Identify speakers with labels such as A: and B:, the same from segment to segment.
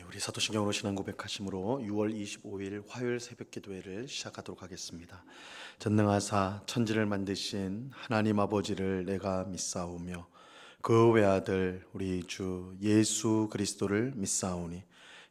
A: 우리 사도신경으로 신앙 고백하심으로 6월 25일 화요일 새벽 기도회를 시작하도록 하겠습니다. 전능하사 천지를 만드신 하나님 아버지를 내가 믿사오며 그 외아들 우리 주 예수 그리스도를 믿사오니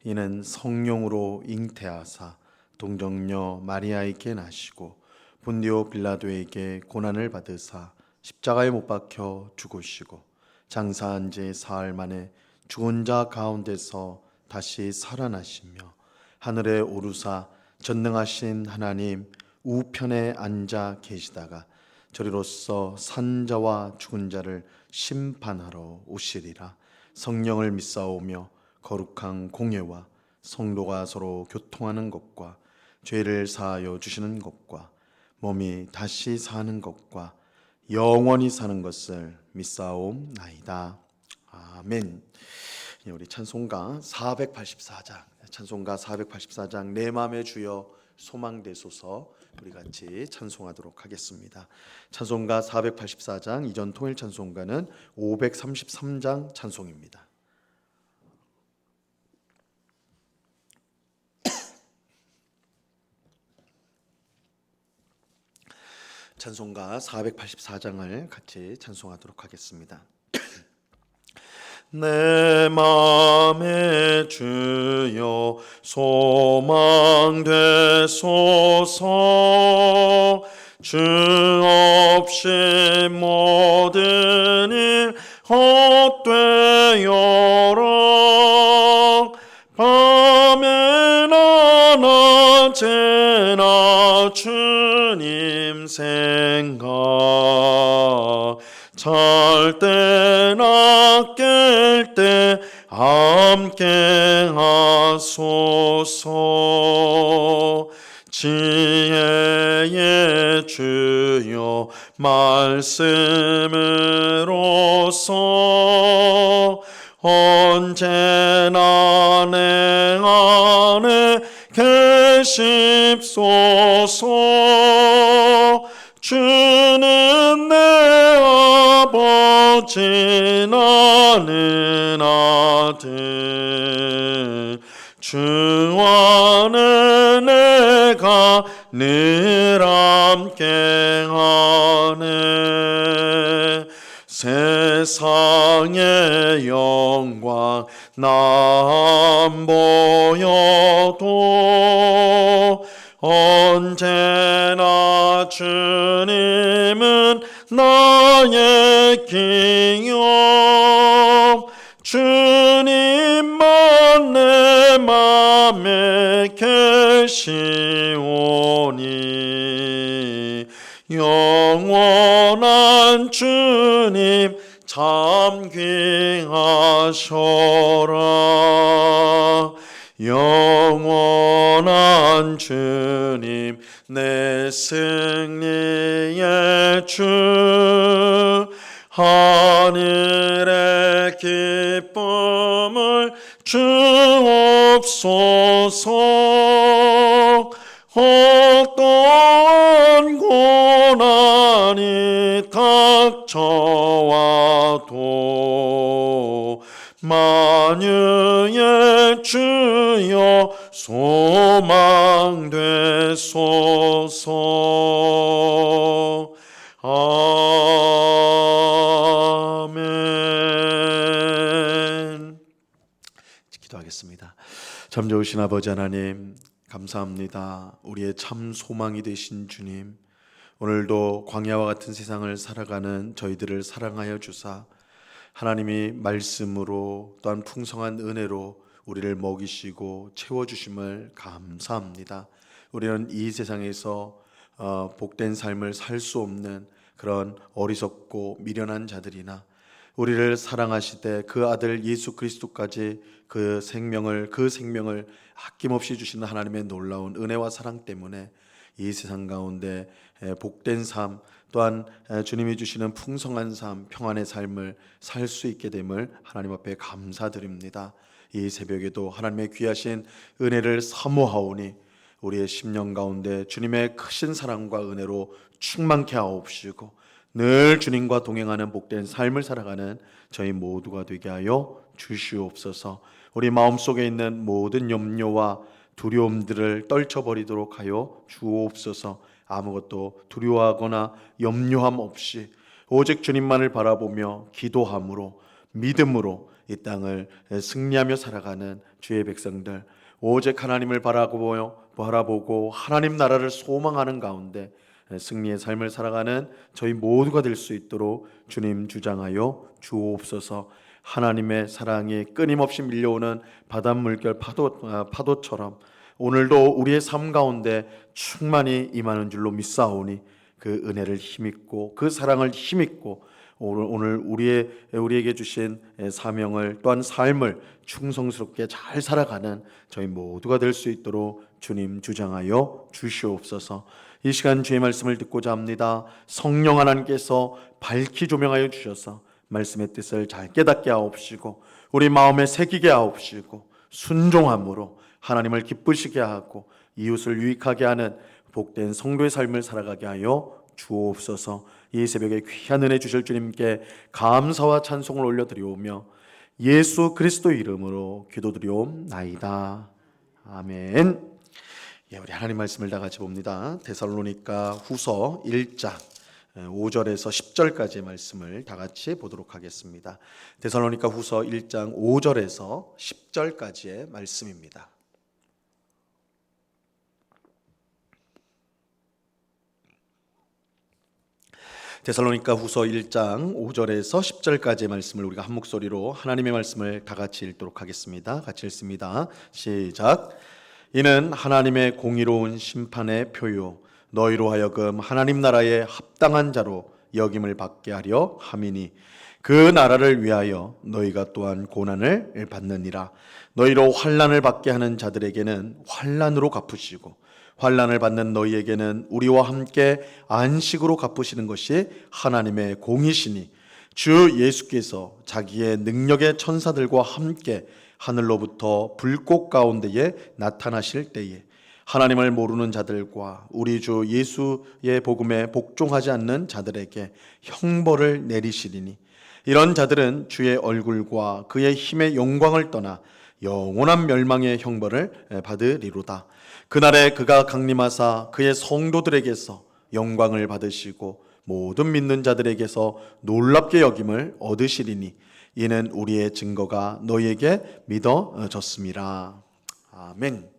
A: 이는 성령으로 잉태하사 동정녀 마리아에게 나시고 본디오 빌라도에게 고난을 받으사 십자가에 못 박혀 죽으시고 장사한 지 사흘 만에 죽은 자 가운데서 다시 살아나시며 하늘에 오르사 전능하신 하나님 우편에 앉아 계시다가 저리로서 산 자와 죽은 자를 심판하러 오시리라. 성령을 믿사오며 거룩한 공예와 성도가 서로 교통하는 것과 죄를 사하여 주시는 것과 몸이 다시 사는 것과 영원히 사는 것을 믿사옵나이다. 아멘. 우리 찬송가 484장 내 맘의 주여 소망되소서 우리 같이 찬송하도록 하겠습니다. 찬송가 484장 이전 통일 찬송가는 533장 찬송입니다. 찬송가 484장을 같이 찬송하도록 하겠습니다. 내 맘의 주여 소망되소서 주 없이 모든 일 헛되어라 밤에나 낮에나 주님 생각 잘 때나 깰 때 함께 하소서 지혜의 주여 말씀으로서 언제나 내 안에 계십소서 주는 내 아버지 나는 아들 주 안에 내가 늘 함께하네 세상의 영광 나 안 보여도 언제나 주님은 나의 기업 주님만 내 맘에 계시오니 영원한 주님 참 귀하셔라 영원한 주님 내 승리의 주 하늘의 기쁨을 주옵소서 어떠한 고난이 닥쳐와도 만유의 주여 소망되소서 아멘. 기도하겠습니다. 참 좋으신 아버지 하나님 감사합니다. 우리의 참 소망이 되신 주님 오늘도 광야와 같은 세상을 살아가는 저희들을 사랑하여 주사 하나님이 말씀으로 또한 풍성한 은혜로 우리를 먹이시고 채워주심을 감사합니다. 우리는 이 세상에서 복된 삶을 살 수 없는 그런 어리석고 미련한 자들이나 우리를 사랑하시되 그 아들 예수 그리스도까지 그 생명을 아낌없이 주시는 하나님의 놀라운 은혜와 사랑 때문에 이 세상 가운데 복된 삶 또한 주님이 주시는 풍성한 삶, 평안의 삶을 살 수 있게 됨을 하나님 앞에 감사드립니다. 이 새벽에도 하나님의 귀하신 은혜를 사모하오니 우리의 심령 가운데 주님의 크신 사랑과 은혜로 충만케 하옵시고 늘 주님과 동행하는 복된 삶을 살아가는 저희 모두가 되게 하여 주시옵소서. 우리 마음속에 있는 모든 염려와 두려움들을 떨쳐버리도록 하여 주옵소서. 아무것도 두려워하거나 염려함 없이 오직 주님만을 바라보며 기도함으로 믿음으로 이 땅을 승리하며 살아가는 주의 백성들, 오직 하나님을 바라보고 하나님 나라를 소망하는 가운데 승리의 삶을 살아가는 저희 모두가 될 수 있도록 주님 주장하여 주옵소서. 하나님의 사랑이 끊임없이 밀려오는 바닷물결 파도처럼 오늘도 우리의 삶 가운데 충만히 임하는 줄로 믿사오니 그 은혜를 힘입고 그 사랑을 힘입고 오늘 우리에게 주신 사명을 또한 삶을 충성스럽게 잘 살아가는 저희 모두가 될 수 있도록 주님 주장하여 주시옵소서. 이 시간 주의 말씀을 듣고자 합니다. 성령 하나님께서 밝히 조명하여 주셔서 말씀의 뜻을 잘 깨닫게 하옵시고 우리 마음에 새기게 하옵시고 순종함으로 하나님을 기쁘시게 하고 이웃을 유익하게 하는 복된 성도의 삶을 살아가게 하여 주옵소서. 이 새벽에 귀한 은혜 주실 주님께 감사와 찬송을 올려드리오며 예수 그리스도 이름으로 기도드리옵나이다. 아멘. 우리 하나님 말씀을 다 같이 봅니다. 데살로니가 후서 1장 5절에서 10절까지의 말씀을 다 같이 보도록 하겠습니다. 데살로니가 후서 1장 5절에서 10절까지의 말씀입니다. 데살로니가 후서 1장 5절에서 10절까지의 말씀을 우리가 한 목소리로 하나님의 말씀을 다 같이 읽도록 하겠습니다. 같이 읽습니다. 시작. 이는 하나님의 공의로운 심판의 표요 너희로 하여금 하나님 나라에 합당한 자로 여김을 받게 하려 함이니 그 나라를 위하여 너희가 또한 고난을 받느니라. 너희로 환난을 받게 하는 자들에게는 환난으로 갚으시고 환난을 받는 너희에게는 우리와 함께 안식으로 갚으시는 것이 하나님의 공이시니 주 예수께서 자기의 능력의 천사들과 함께 하늘로부터 불꽃 가운데에 나타나실 때에 하나님을 모르는 자들과 우리 주 예수의 복음에 복종하지 않는 자들에게 형벌을 내리시리니 이런 자들은 주의 얼굴과 그의 힘의 영광을 떠나 영원한 멸망의 형벌을 받으리로다. 그날에 그가 강림하사 그의 성도들에게서 영광을 받으시고 모든 믿는 자들에게서 놀랍게 여김을 얻으시리니 이는 우리의 증거가 너희에게 믿어졌음이라. 아멘.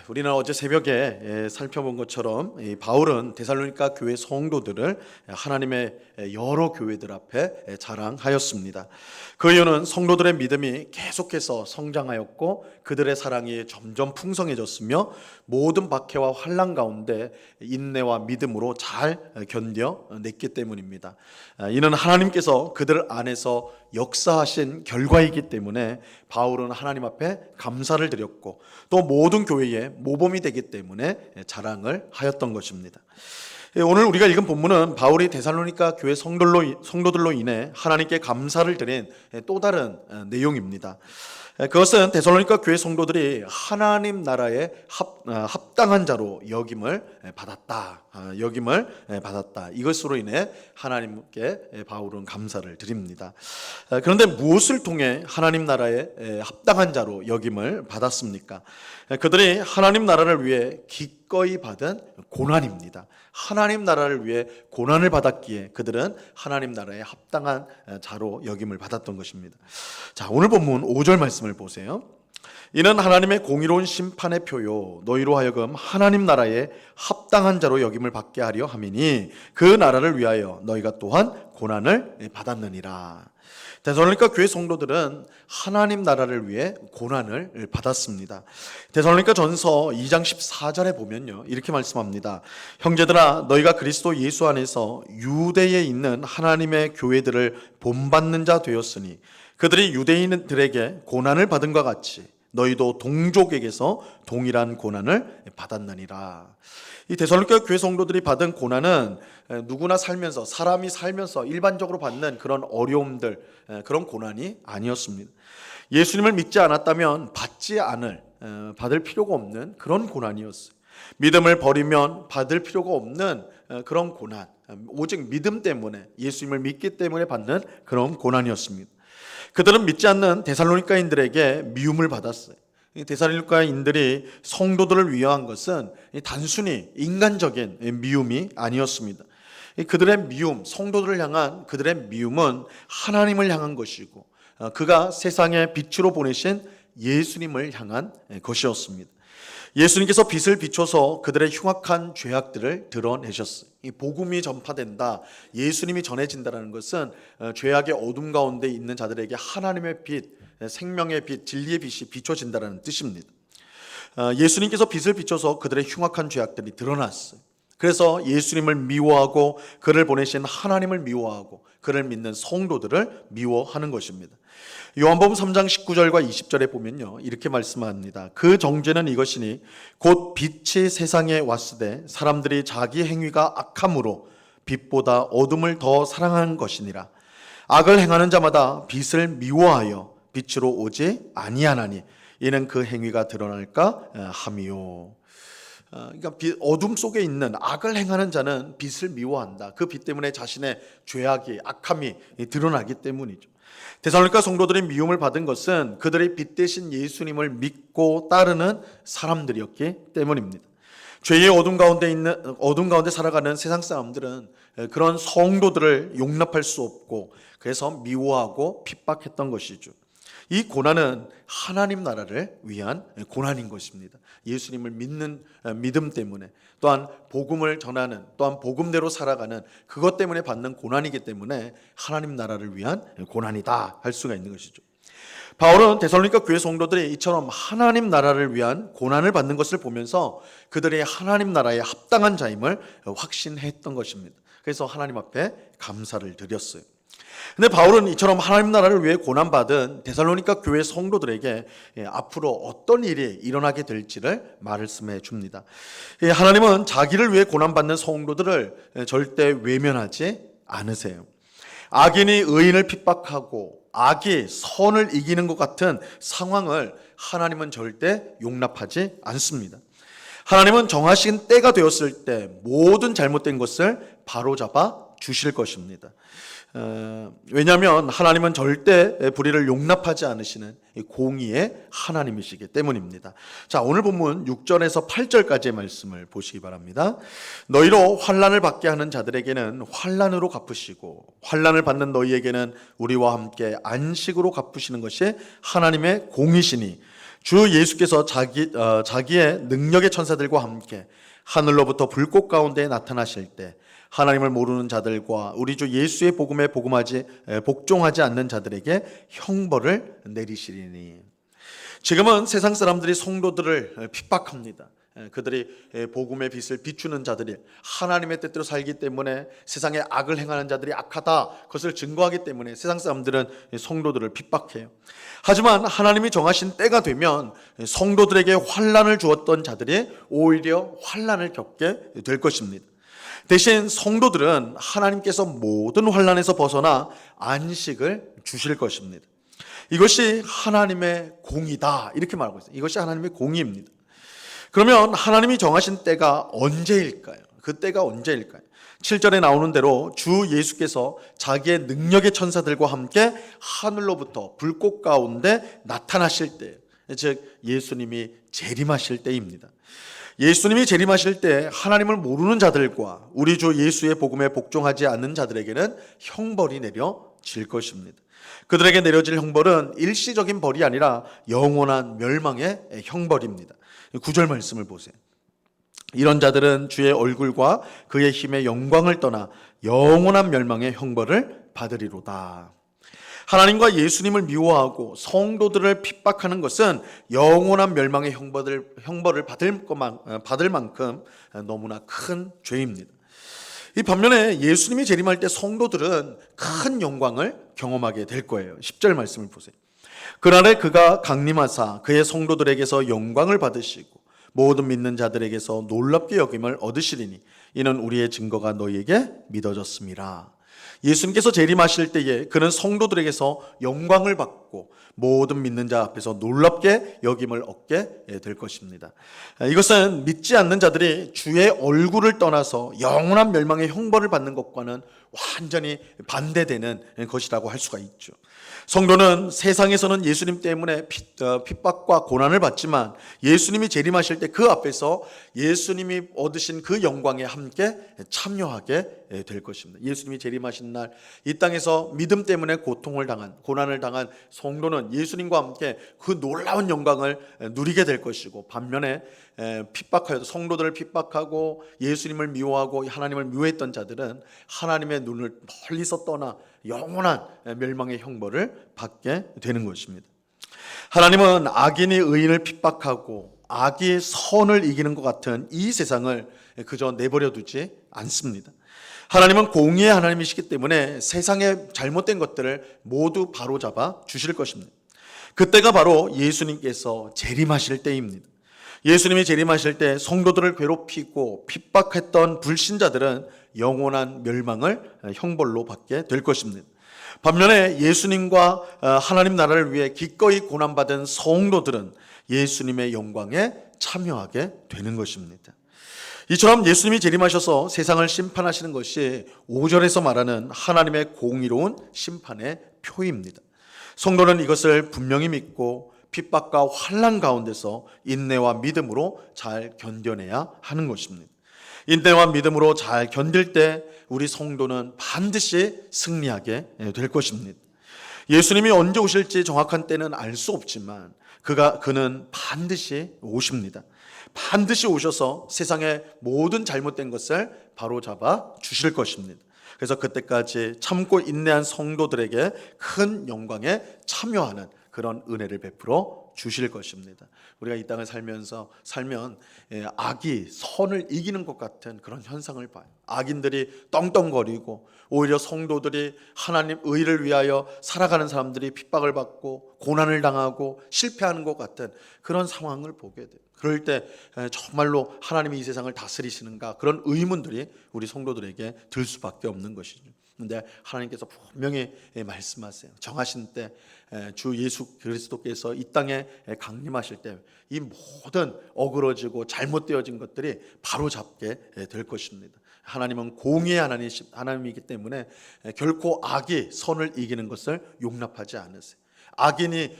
A: 우리는 어제 새벽에 살펴본 것처럼 바울은 데살로니가 교회 성도들을 하나님의 여러 교회들 앞에 자랑하였습니다. 그 이유는 성도들의 믿음이 계속해서 성장하였고 그들의 사랑이 점점 풍성해졌으며 모든 박해와 환난 가운데 인내와 믿음으로 잘 견뎌냈기 때문입니다. 이는 하나님께서 그들 안에서 역사하신 결과이기 때문에 바울은 하나님 앞에 감사를 드렸고 또 모든 교회의 모범이 되기 때문에 자랑을 하였던 것입니다. 오늘 우리가 읽은 본문은 바울이 데살로니가 교회 성도들로 인해 하나님께 감사를 드린 또 다른 내용입니다. 그것은 데살로니가 교회 성도들이 하나님 나라에 합당한 자로 여김을 받았다. 이것으로 인해 하나님께 바울은 감사를 드립니다. 그런데 무엇을 통해 하나님 나라에 합당한 자로 여김을 받았습니까? 그들이 하나님 나라를 위해 기꺼이 받은 고난입니다. 하나님 나라를 위해 고난을 받았기에 그들은 하나님 나라에 합당한 자로 여김을 받았던 것입니다. 자, 오늘 본문 5절 말씀을 보세요. 이는 하나님의 공의로운 심판의 표요 너희로 하여금 하나님 나라에 합당한 자로 여김을 받게 하려 함이니 그 나라를 위하여 너희가 또한 고난을 받았느니라. 데살로니가 교회 성도들은 하나님 나라를 위해 고난을 받았습니다. 데살로니가 전서 2장 14절에 보면요 이렇게 말씀합니다. 형제들아 너희가 그리스도 예수 안에서 유대에 있는 하나님의 교회들을 본받는 자 되었으니 그들이 유대인들에게 고난을 받은 것 같이 너희도 동족에게서 동일한 고난을 받았느니라. 이 데살로니가 교회 성도들이 받은 고난은 누구나 사람이 살면서 일반적으로 받는 그런 어려움들, 그런 고난이 아니었습니다. 예수님을 믿지 않았다면 받을 필요가 없는 그런 고난이었어요. 믿음을 버리면 받을 필요가 없는 그런 고난, 오직 믿음 때문에 예수님을 믿기 때문에 받는 그런 고난이었습니다. 그들은 믿지 않는 데살로니가인들에게 미움을 받았어요. 이 데살로니가인들이 성도들을 위한 것은 단순히 인간적인 미움이 아니었습니다. 그들의 미움, 성도들을 향한 그들의 미움은 하나님을 향한 것이고, 그가 세상에 빛으로 보내신 예수님을 향한 것이었습니다. 예수님께서 빛을 비춰서 그들의 흉악한 죄악들을 드러내셨어요. 이 복음이 전파된다, 예수님이 전해진다는 것은 죄악의 어둠 가운데 있는 자들에게 하나님의 빛, 생명의 빛, 진리의 빛이 비춰진다는 뜻입니다. 예수님께서 빛을 비춰서 그들의 흉악한 죄악들이 드러났어요. 그래서 예수님을 미워하고 그를 보내신 하나님을 미워하고 그를 믿는 성도들을 미워하는 것입니다. 요한복음 3장 19절과 20절에 보면요, 이렇게 말씀합니다. 그 정죄는 이것이니 곧 빛이 세상에 왔으되 사람들이 자기 행위가 악함으로 빛보다 어둠을 더 사랑하는 것이니라. 악을 행하는 자마다 빛을 미워하여 빛으로 오지 아니하나니 이는 그 행위가 드러날까 함이요. 그러니까 어둠 속에 있는 악을 행하는 자는 빛을 미워한다. 그 빛 때문에 자신의 죄악이, 악함이 드러나기 때문이죠. 데살로니가 성도들이 미움을 받은 것은 그들의 빛 대신 예수님을 믿고 따르는 사람들이었기 때문입니다. 죄의 어둠 가운데 살아가는 세상 사람들은 그런 성도들을 용납할 수 없고, 그래서 미워하고 핍박했던 것이죠. 이 고난은 하나님 나라를 위한 고난인 것입니다. 예수님을 믿는 믿음 때문에, 또한 복음을 전하는, 또한 복음대로 살아가는 그것 때문에 받는 고난이기 때문에 하나님 나라를 위한 고난이다 할 수가 있는 것이죠. 바울은 데살로니가 교회 성도들이 이처럼 하나님 나라를 위한 고난을 받는 것을 보면서 그들이 하나님 나라에 합당한 자임을 확신했던 것입니다. 그래서 하나님 앞에 감사를 드렸어요. 근데 바울은 이처럼 하나님 나라를 위해 고난받은 데살로니가 교회 성도들에게 앞으로 어떤 일이 일어나게 될지를 말씀해 줍니다. 하나님은 자기를 위해 고난받는 성도들을 절대 외면하지 않으세요. 악인이 의인을 핍박하고 악이 선을 이기는 것 같은 상황을 하나님은 절대 용납하지 않습니다. 하나님은 정하신 때가 되었을 때 모든 잘못된 것을 바로잡아 주실 것입니다. 왜냐하면 하나님은 절대 불의를 용납하지 않으시는 공의의 하나님이시기 때문입니다. 자, 오늘 본문 6절에서 8절까지의 말씀을 보시기 바랍니다. 너희로 환난을 받게 하는 자들에게는 환난으로 갚으시고 환난을 받는 너희에게는 우리와 함께 안식으로 갚으시는 것이 하나님의 공이시니 주 예수께서 자기의 능력의 천사들과 함께 하늘로부터 불꽃 가운데 나타나실 때 하나님을 모르는 자들과 우리 주 예수의 복음에 복종하지 않는 자들에게 형벌을 내리시리니. 지금은 세상 사람들이 성도들을 핍박합니다. 그들이 복음의 빛을 비추는 자들이 하나님의 뜻대로 살기 때문에 세상에 악을 행하는 자들이 악하다, 그것을 증거하기 때문에 세상 사람들은 성도들을 핍박해요. 하지만 하나님이 정하신 때가 되면 성도들에게 환난을 주었던 자들이 오히려 환난을 겪게 될 것입니다. 대신 성도들은 하나님께서 모든 환난에서 벗어나 안식을 주실 것입니다. 이것이 하나님의 공이다, 이렇게 말하고 있어요. 이것이 하나님의 공의입니다. 그러면 하나님이 정하신 때가 언제일까요? 그 때가 언제일까요? 7절에 나오는 대로 주 예수께서 자기의 능력의 천사들과 함께 하늘로부터 불꽃 가운데 나타나실 때, 즉 예수님이 재림하실 때입니다. 예수님이 재림하실 때 하나님을 모르는 자들과 우리 주 예수의 복음에 복종하지 않는 자들에게는 형벌이 내려질 것입니다. 그들에게 내려질 형벌은 일시적인 벌이 아니라 영원한 멸망의 형벌입니다. 9절 말씀을 보세요. 이런 자들은 주의 얼굴과 그의 힘의 영광을 떠나 영원한 멸망의 형벌을 받으리로다. 하나님과 예수님을 미워하고 성도들을 핍박하는 것은 영원한 멸망의 형벌을 받을 만큼 너무나 큰 죄입니다. 이 반면에 예수님이 재림할 때 성도들은 큰 영광을 경험하게 될 거예요. 10절 말씀을 보세요. 그날에 그가 강림하사 그의 성도들에게서 영광을 받으시고 모든 믿는 자들에게서 놀랍게 여김을 얻으시리니 이는 우리의 증거가 너희에게 믿어졌음이라. 예수님께서 재림하실 때에 그는 성도들에게서 영광을 받고 모든 믿는 자 앞에서 놀랍게 여김을 얻게 될 것입니다. 이것은 믿지 않는 자들이 주의 얼굴을 떠나서 영원한 멸망의 형벌을 받는 것과는 완전히 반대되는 것이라고 할 수가 있죠. 성도는 세상에서는 예수님 때문에 핍박과 고난을 받지만 예수님이 재림하실 때 그 앞에서 예수님이 얻으신 그 영광에 함께 참여하게 될 것입니다. 예수님이 재림하신 날 이 땅에서 믿음 때문에 고난을 당한 성도는 예수님과 함께 그 놀라운 영광을 누리게 될 것이고, 반면에 성도들을 핍박하고 예수님을 미워하고 하나님을 미워했던 자들은 하나님의 눈을 멀리서 떠나 영원한 멸망의 형벌을 받게 되는 것입니다. 하나님은 악인이 의인을 핍박하고 악이 선을 이기는 것 같은 이 세상을 그저 내버려 두지 않습니다. 하나님은 공의의 하나님이시기 때문에 세상의 잘못된 것들을 모두 바로잡아 주실 것입니다. 그때가 바로 예수님께서 재림하실 때입니다. 예수님이 재림하실 때 성도들을 괴롭히고 핍박했던 불신자들은 영원한 멸망을 형벌로 받게 될 것입니다. 반면에 예수님과 하나님 나라를 위해 기꺼이 고난받은 성도들은 예수님의 영광에 참여하게 되는 것입니다. 이처럼 예수님이 재림하셔서 세상을 심판하시는 것이 5절에서 말하는 하나님의 공의로운 심판의 표입니다. 성도는 이것을 분명히 믿고 핍박과 환난 가운데서 인내와 믿음으로 잘 견뎌내야 하는 것입니다. 인내와 믿음으로 잘 견딜 때 우리 성도는 반드시 승리하게 될 것입니다. 예수님이 언제 오실지 정확한 때는 알 수 없지만 그는 반드시 오십니다. 반드시 오셔서 세상의 모든 잘못된 것을 바로잡아 주실 것입니다. 그래서 그때까지 참고 인내한 성도들에게 큰 영광에 참여하는 그런 은혜를 베풀어 주실 것입니다. 우리가 이 땅을 살면 악이 선을 이기는 것 같은 그런 현상을 봐요. 악인들이 떵떵거리고 오히려 성도들이 하나님 의를 위하여 살아가는 사람들이 핍박을 받고 고난을 당하고 실패하는 것 같은 그런 상황을 보게 돼요. 그럴 때 정말로 하나님이 이 세상을 다스리시는가, 그런 의문들이 우리 성도들에게 들 수밖에 없는 것이죠. 그런데 하나님께서 분명히 말씀하세요. 정하신 때 주 예수 그리스도께서 이 땅에 강림하실 때 이 모든 어그러지고 잘못되어진 것들이 바로 잡게 될 것입니다. 하나님은 공의의 하나님이기 때문에 결코 악이 선을 이기는 것을 용납하지 않으세요. 악인이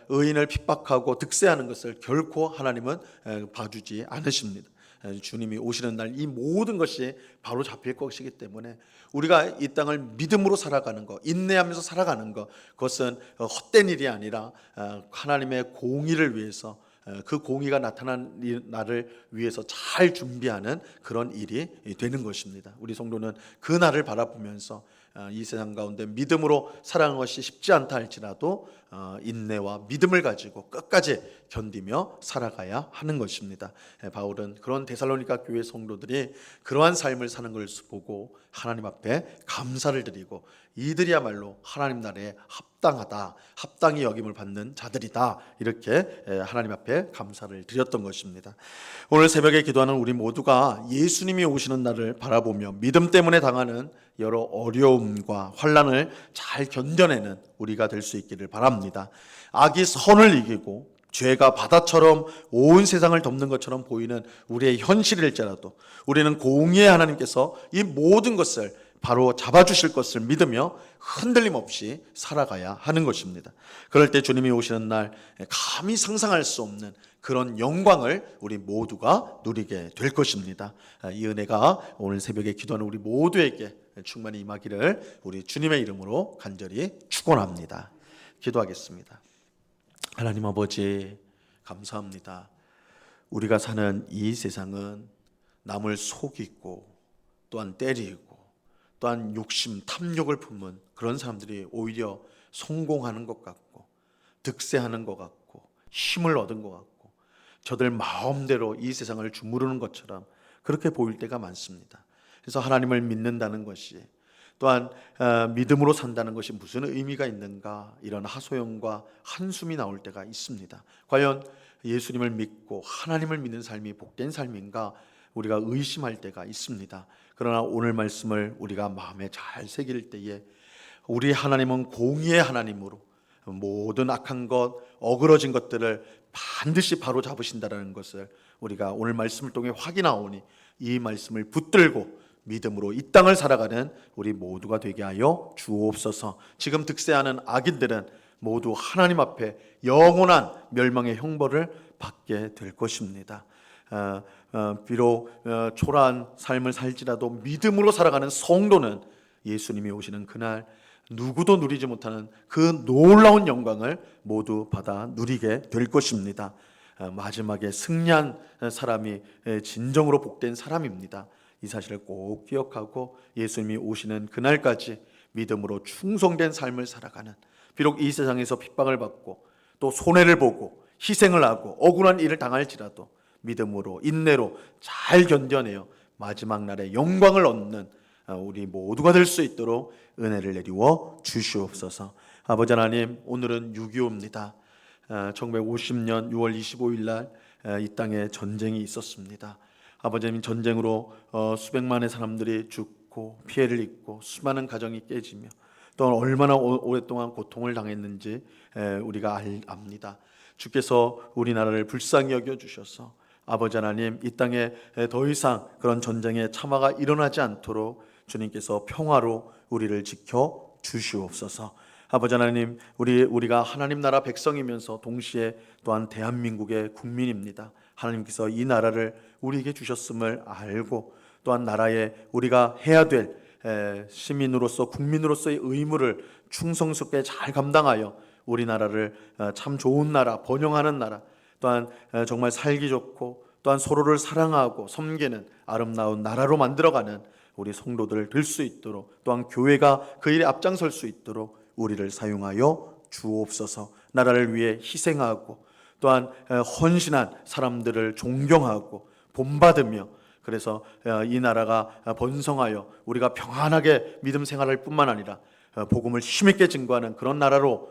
A: 의인을 핍박하고 득세하는 것을 결코 하나님은 봐주지 않으십니다. 주님이 오시는 날 이 모든 것이 바로 잡힐 것이기 때문에 우리가 이 땅을 믿음으로 살아가는 것, 인내하면서 살아가는 것, 그것은 헛된 일이 아니라 하나님의 공의를 위해서, 그 공의가 나타난 날을 위해서 잘 준비하는 그런 일이 되는 것입니다. 우리 성도는 그 날을 바라보면서 이 세상 가운데 믿음으로 살아가는 것이 쉽지 않다 할지라도 인내와 믿음을 가지고 끝까지 견디며 살아가야 하는 것입니다. 바울은 그런 데살로니가 교회 성도들이 그러한 삶을 사는 것을 보고 하나님 앞에 감사를 드리고 이들이야말로 하나님 나라에 합당히 여김을 받는 자들이다, 이렇게 하나님 앞에 감사를 드렸던 것입니다. 오늘 새벽에 기도하는 우리 모두가 예수님이 오시는 날을 바라보며 믿음 때문에 당하는 여러 어려움과 환난을 잘 견뎌내는 우리가 될 수 있기를 바랍니다. 악이 선을 이기고 죄가 바다처럼 온 세상을 덮는 것처럼 보이는 우리의 현실일지라도 우리는 공의의 하나님께서 이 모든 것을 바로 잡아주실 것을 믿으며 흔들림 없이 살아가야 하는 것입니다. 그럴 때 주님이 오시는 날 감히 상상할 수 없는 그런 영광을 우리 모두가 누리게 될 것입니다. 이 은혜가 오늘 새벽에 기도하는 우리 모두에게 충만히 임하기를 우리 주님의 이름으로 간절히 축원합니다. 기도하겠습니다. 하나님 아버지, 감사합니다. 우리가 사는 이 세상은 남을 속이고 또한 때리고 또한 욕심, 탐욕을 품은 그런 사람들이 오히려 성공하는 것 같고 득세하는 것 같고 힘을 얻은 것 같고 저들 마음대로 이 세상을 주무르는 것처럼 그렇게 보일 때가 많습니다. 그래서 하나님을 믿는다는 것이, 또한 믿음으로 산다는 것이 무슨 의미가 있는가, 이런 하소연과 한숨이 나올 때가 있습니다. 과연 예수님을 믿고 하나님을 믿는 삶이 복된 삶인가 우리가 의심할 때가 있습니다. 그러나 오늘 말씀을 우리가 마음에 잘 새길 때에 우리 하나님은 공의의 하나님으로 모든 악한 것, 어그러진 것들을 반드시 바로 잡으신다는 것을 우리가 오늘 말씀을 통해 확인하오니 이 말씀을 붙들고 믿음으로 이 땅을 살아가는 우리 모두가 되게 하여 주옵소서. 지금 득세하는 악인들은 모두 하나님 앞에 영원한 멸망의 형벌을 받게 될 것입니다. 비록 초라한 삶을 살지라도 믿음으로 살아가는 성도는 예수님이 오시는 그날 누구도 누리지 못하는 그 놀라운 영광을 모두 받아 누리게 될 것입니다. 마지막에 승리한 사람이 진정으로 복된 사람입니다. 이 사실을 꼭 기억하고 예수님이 오시는 그날까지 믿음으로 충성된 삶을 살아가는, 비록 이 세상에서 핍박을 받고 또 손해를 보고 희생을 하고 억울한 일을 당할지라도 믿음으로 인내로 잘 견뎌내어 마지막 날에 영광을 얻는 우리 모두가 될 수 있도록 은혜를 내리워 주시옵소서. 아버지 하나님, 오늘은 6.25입니다. 1950년 6월 25일 날 이 땅에 전쟁이 있었습니다. 아버지님, 전쟁으로 수백만의 사람들이 죽고 피해를 입고 수많은 가정이 깨지며 또 얼마나 오랫동안 고통을 당했는지 우리가 압니다. 주께서 우리나라를 불쌍히 여겨주셔서 아버지 하나님, 이 땅에 더 이상 그런 전쟁의 참화가 일어나지 않도록 주님께서 평화로 우리를 지켜 주시옵소서. 아버지 하나님, 우리가 하나님 나라 백성이면서 동시에 또한 대한민국의 국민입니다. 하나님께서 이 나라를 우리에게 주셨음을 알고 또한 나라에 우리가 해야 될 시민으로서 국민으로서의 의무를 충성스럽게 잘 감당하여 우리나라를 참 좋은 나라, 번영하는 나라, 또한 정말 살기 좋고 또한 서로를 사랑하고 섬기는 아름다운 나라로 만들어가는 우리 성도들 될 수 있도록, 또한 교회가 그 일에 앞장설 수 있도록 우리를 사용하여 주옵소서. 나라를 위해 희생하고 또한 헌신한 사람들을 존경하고 본받으며, 그래서 이 나라가 번성하여 우리가 평안하게 믿음 생활할 뿐만 아니라 복음을 힘있게 증거하는 그런 나라로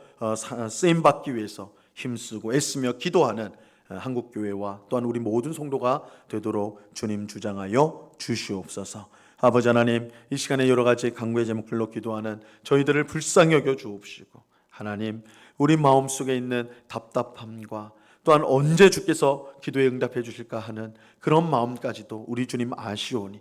A: 쓰임받기 위해서 힘쓰고 애쓰며 기도하는 한국교회와 또한 우리 모든 성도가 되도록 주님 주장하여 주시옵소서. 아버지 하나님, 이 시간에 여러 가지 간구의 제목들로 기도하는 저희들을 불쌍히 여겨 주옵시고, 하나님, 우리 마음속에 있는 답답함과 또한 언제 주께서 기도에 응답해 주실까 하는 그런 마음까지도 우리 주님 아시오니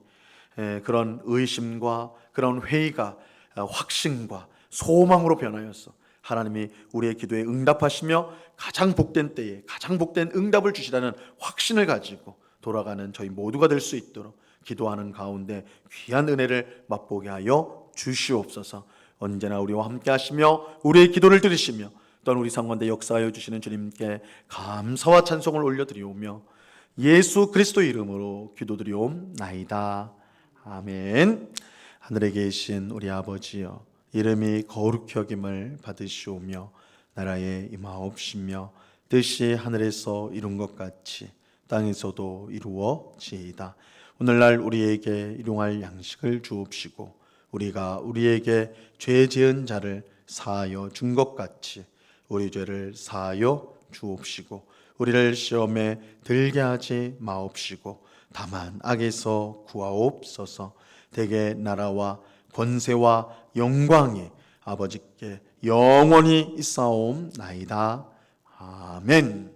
A: 그런 의심과 그런 회의가 확신과 소망으로 변하여서 하나님이 우리의 기도에 응답하시며 가장 복된 때에 가장 복된 응답을 주시라는 확신을 가지고 돌아가는 저희 모두가 될 수 있도록 기도하는 가운데 귀한 은혜를 맛보게 하여 주시옵소서. 언제나 우리와 함께 하시며 우리의 기도를 들으시며 또한 우리 상관대 역사하여 주시는 주님께 감사와 찬송을 올려드리오며 예수 그리스도 이름으로 기도드리옵나이다. 아멘. 하늘에 계신 우리 아버지여, 이름이 거룩히 여김을 받으시오며 나라에 임하옵시며 뜻이 하늘에서 이룬 것 같이 땅에서도 이루어지이다. 오늘날 우리에게 일용할 양식을 주옵시고 우리가 우리에게 죄 지은 자를 사하여 준 것 같이 우리 죄를 사하여 주옵시고 우리를 시험에 들게 하지 마옵시고 다만 악에서 구하옵소서. 대개 나라와 권세와 영광이 아버지께 영원히 있사옵나이다. 아멘.